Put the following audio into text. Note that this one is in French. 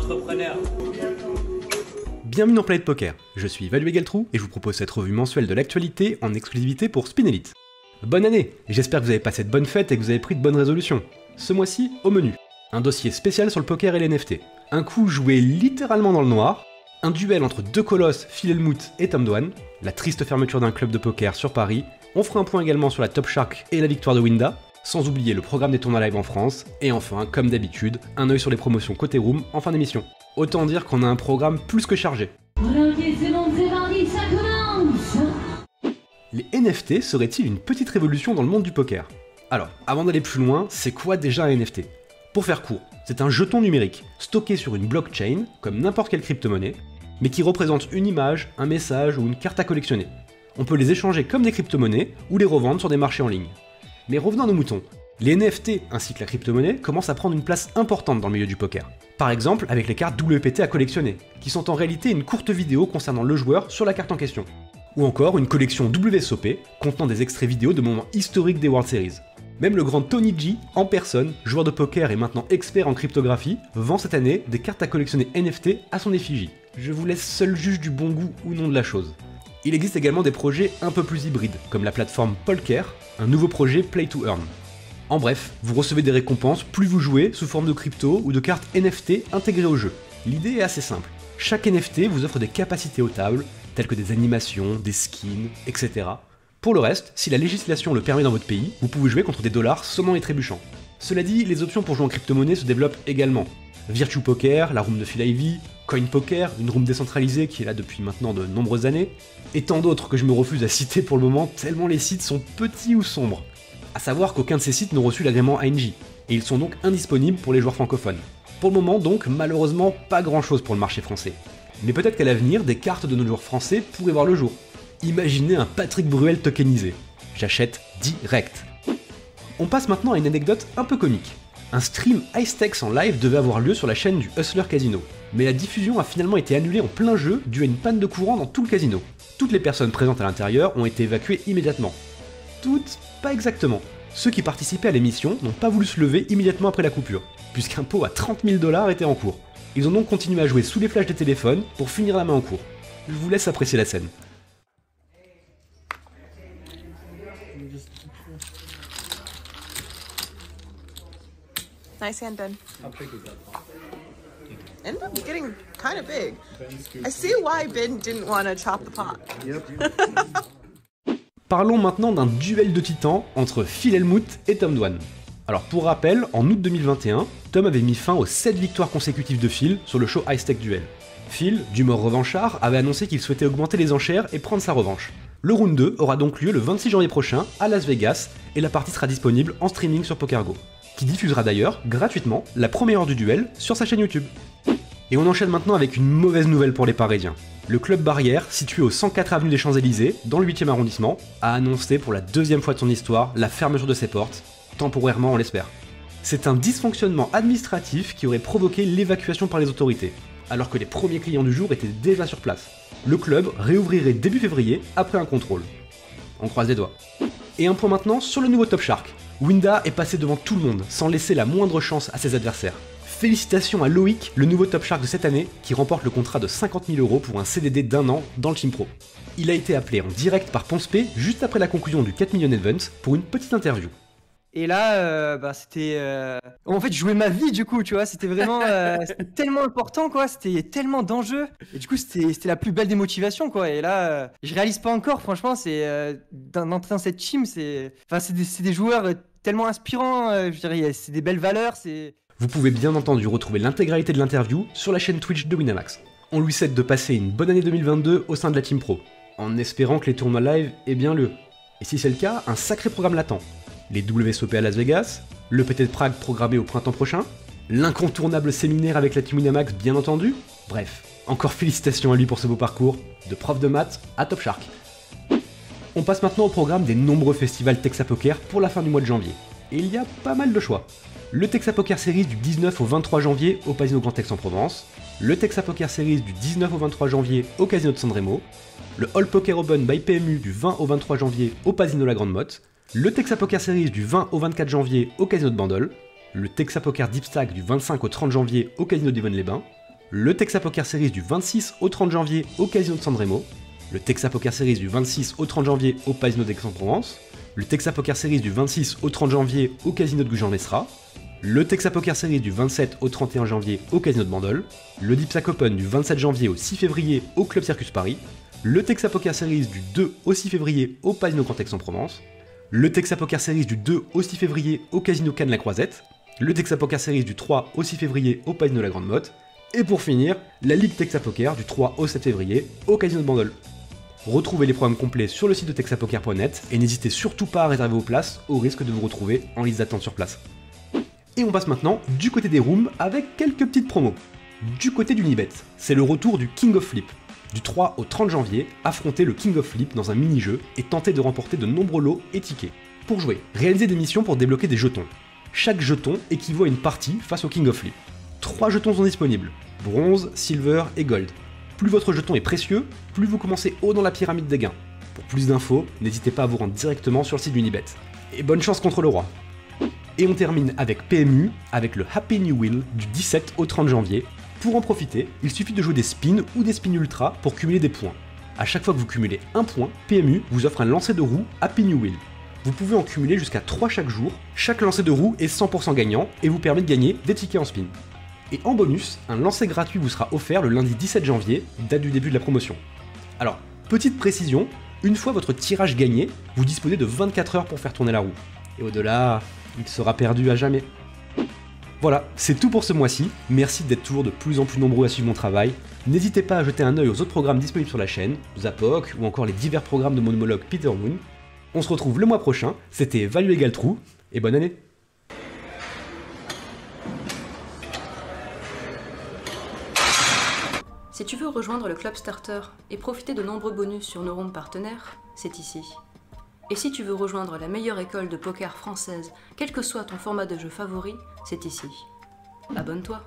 entrepreneur. Bienvenue dans Planète Poker, je suis Valu Egeltrou et je vous propose cette revue mensuelle de l'actualité en exclusivité pour Spin Elite. Bonne année, et j'espère que vous avez passé de bonnes fêtes et que vous avez pris de bonnes résolutions. Ce mois-ci, au menu, un dossier spécial sur le poker et les NFT, un coup joué littéralement dans le noir, un duel entre deux colosses, Phil Hellmuth et Tom Dwan, la triste fermeture d'un club de poker sur Paris, on fera un point également sur la Top Shark et la victoire de Winda, sans oublier le programme des tournois live en France, et enfin, comme d'habitude, un œil sur les promotions côté room en fin d'émission. Autant dire qu'on a un programme plus que chargé. Les NFT seraient-ils une petite révolution dans le monde du poker? Alors, avant d'aller plus loin, c'est quoi déjà un NFT? Pour faire court, c'est un jeton numérique, stocké sur une blockchain, comme n'importe quelle crypto-monnaie, mais qui représente une image, un message ou une carte à collectionner. On peut les échanger comme des crypto-monnaies ou les revendre sur des marchés en ligne. Mais revenons à nos moutons. Les NFT ainsi que la crypto-monnaie commencent à prendre une place importante dans le milieu du poker. Par exemple avec les cartes WPT à collectionner, qui sont en réalité une courte vidéo concernant le joueur sur la carte en question. Ou encore une collection WSOP contenant des extraits vidéo de moments historiques des World Series. Même le grand Tony G, en personne, joueur de poker et maintenant expert en cryptographie, vend cette année des cartes à collectionner NFT à son effigie. Je vous laisse seul juge du bon goût ou non de la chose. Il existe également des projets un peu plus hybrides, comme la plateforme Polker, un nouveau projet Play to Earn. En bref, vous recevez des récompenses plus vous jouez sous forme de crypto ou de cartes NFT intégrées au jeu. L'idée est assez simple. Chaque NFT vous offre des capacités aux tables, telles que des animations, des skins, etc. Pour le reste, si la législation le permet dans votre pays, vous pouvez jouer contre des dollars sonnants et trébuchants. Cela dit, les options pour jouer en crypto-monnaie se développent également. Virtue Poker, la room de Phil Ivey, Coin Poker, une room décentralisée qui est là depuis maintenant de nombreuses années, et tant d'autres que je me refuse à citer pour le moment tellement les sites sont petits ou sombres. A savoir qu'aucun de ces sites n'ont reçu l'agrément ANJ, et ils sont donc indisponibles pour les joueurs francophones. Pour le moment donc, malheureusement, pas grand chose pour le marché français. Mais peut-être qu'à l'avenir, des cartes de nos joueurs français pourraient voir le jour. Imaginez un Patrick Bruel tokenisé. J'achète direct. On passe maintenant à une anecdote un peu comique. Un stream High Stakes en live devait avoir lieu sur la chaîne du Hustler Casino, mais la diffusion a finalement été annulée en plein jeu dû à une panne de courant dans tout le casino. Toutes les personnes présentes à l'intérieur ont été évacuées immédiatement. Toutes, pas exactement. Ceux qui participaient à l'émission n'ont pas voulu se lever immédiatement après la coupure, puisqu'un pot à 30 000 $ était en cours. Ils ont donc continué à jouer sous les flashs des téléphones pour finir la main en cours. Je vous laisse apprécier la scène. Nice hand, Ben. How big is that? Ended up getting kind of big. I see why Ben didn't want to chop the pot. Parlons maintenant d'un duel de titans entre Phil Hellmuth et Tom Dwan. Alors pour rappel, en août 2021, Tom avait mis fin aux 7 victoires consécutives de Phil sur le show High Stakes Duel. Phil, d'humeur revanchard, avait annoncé qu'il souhaitait augmenter les enchères et prendre sa revanche. Le round 2 aura donc lieu le 26 janvier prochain à Las Vegas et la partie sera disponible en streaming sur PokerGo, qui diffusera d'ailleurs gratuitement la première heure du duel sur sa chaîne YouTube. Et on enchaîne maintenant avec une mauvaise nouvelle pour les Parisiens. Le club Barrière, situé au 104 avenue des Champs-Élysées, dans le 8e arrondissement, a annoncé pour la deuxième fois de son histoire la fermeture de ses portes, temporairement on l'espère. C'est un dysfonctionnement administratif qui aurait provoqué l'évacuation par les autorités, alors que les premiers clients du jour étaient déjà sur place. Le club réouvrirait début février après un contrôle. On croise les doigts. Et un point maintenant sur le nouveau Top Shark. Winda est passé devant tout le monde, sans laisser la moindre chance à ses adversaires. Félicitations à Loïc, le nouveau Top Shark de cette année, qui remporte le contrat de 50 000 € pour un CDD d'1 an dans le Team Pro. Il a été appelé en direct par Ponce P juste après la conclusion du 4 Million Event pour une petite interview. Et là, c'était... En fait, je jouais ma vie, du coup, tu vois, c'était vraiment... c'était tellement important, quoi, c'était tellement d'enjeux. Et du coup, c'était la plus belle des motivations, quoi. Et là, je réalise pas encore, franchement, c'est... d'entrer dans cette team, c'est... Enfin, c'est des joueurs tellement inspirants, je dirais, c'est des belles valeurs, c'est... Vous pouvez bien entendu retrouver l'intégralité de l'interview sur la chaîne Twitch de Winamax. On lui souhaite de passer une bonne année 2022 au sein de la Team Pro, en espérant que les tournois live aient bien lieu. Et si c'est le cas, un sacré programme l'attend. Les WSOP à Las Vegas, le PT de Prague programmé au printemps prochain, l'incontournable séminaire avec la Team Winamax bien entendu, bref, encore félicitations à lui pour ce beau parcours, de prof de maths à Top Shark. On passe maintenant au programme des nombreux festivals Texas Poker pour la fin du mois de janvier. Et il y a pas mal de choix. Le Texas Poker Series du 19 au 23 janvier au Casino Grand Aix-en-Provence, le Texas Poker Series du 19 au 23 janvier au Casino de San Remo, le All Poker Open by PMU du 20 au 23 janvier au Casino La Grande Motte, le Texas Poker Series du 20 au 24 janvier au Casino de Bandol, le Texas Poker Deep Stack du 25 au 30 janvier au Casino d'Yvonne-les-Bains, le Texas Poker Series du 26 au 30 janvier au Casino de San Remo, le Texas Poker Series du 26 au 30 janvier au Casino d'Aix-en-Provence, le Texas Poker Series du 26 au 30 janvier au Casino de Gujan-Mestras, le Texas Poker Series du 27 au 31 janvier au Casino de Bandol, le Dipsac Open du 27 janvier au 6 février au Club Circus Paris, le Texas Poker Series du 2 au 6 février au Casino Grand Aix-en-Provence, le Texas Poker Series du 2 au 6 février au Casino Cannes-la-Croisette, le Texas Poker Series du 3 au 6 février au Casino La Grande Motte, et pour finir, la Ligue Texas Poker du 3 au 7 février au Casino de Bandol. Retrouvez les programmes complets sur le site de texapoker.net et n'hésitez surtout pas à réserver vos places au risque de vous retrouver en liste d'attente sur place. Et on passe maintenant du côté des rooms avec quelques petites promos. Du côté d'Unibet, c'est le retour du King of Flip. Du 3 au 30 janvier, affrontez le King of Flip dans un mini-jeu et tentez de remporter de nombreux lots et tickets. Pour jouer, réalisez des missions pour débloquer des jetons. Chaque jeton équivaut à une partie face au King of Flip. 3 jetons sont disponibles, bronze, silver et gold. Plus votre jeton est précieux, plus vous commencez haut dans la pyramide des gains. Pour plus d'infos, n'hésitez pas à vous rendre directement sur le site d'Unibet. Et bonne chance contre le roi. Et on termine avec PMU, avec le Happy New Wheel du 17 au 30 janvier. Pour en profiter, il suffit de jouer des spins ou des spins ultra pour cumuler des points. A chaque fois que vous cumulez un point, PMU vous offre un lancer de roue Happy New Wheel. Vous pouvez en cumuler jusqu'à 3 chaque jour, chaque lancer de roue est 100% gagnant et vous permet de gagner des tickets en spin. Et en bonus, un lancer gratuit vous sera offert le lundi 17 janvier, date du début de la promotion. Alors, petite précision, une fois votre tirage gagné, vous disposez de 24 heures pour faire tourner la roue. Et au-delà, il sera perdu à jamais. Voilà, c'est tout pour ce mois-ci, merci d'être toujours de plus en plus nombreux à suivre mon travail. N'hésitez pas à jeter un œil aux autres programmes disponibles sur la chaîne, Zapoc ou encore les divers programmes de mon homologue Peter Moon. On se retrouve le mois prochain, c'était Value égale True, et bonne année! Si tu veux rejoindre le Club Starter et profiter de nombreux bonus sur nos rooms partenaires, c'est ici. Et si tu veux rejoindre la meilleure école de poker française, quel que soit ton format de jeu favori, c'est ici. Abonne-toi.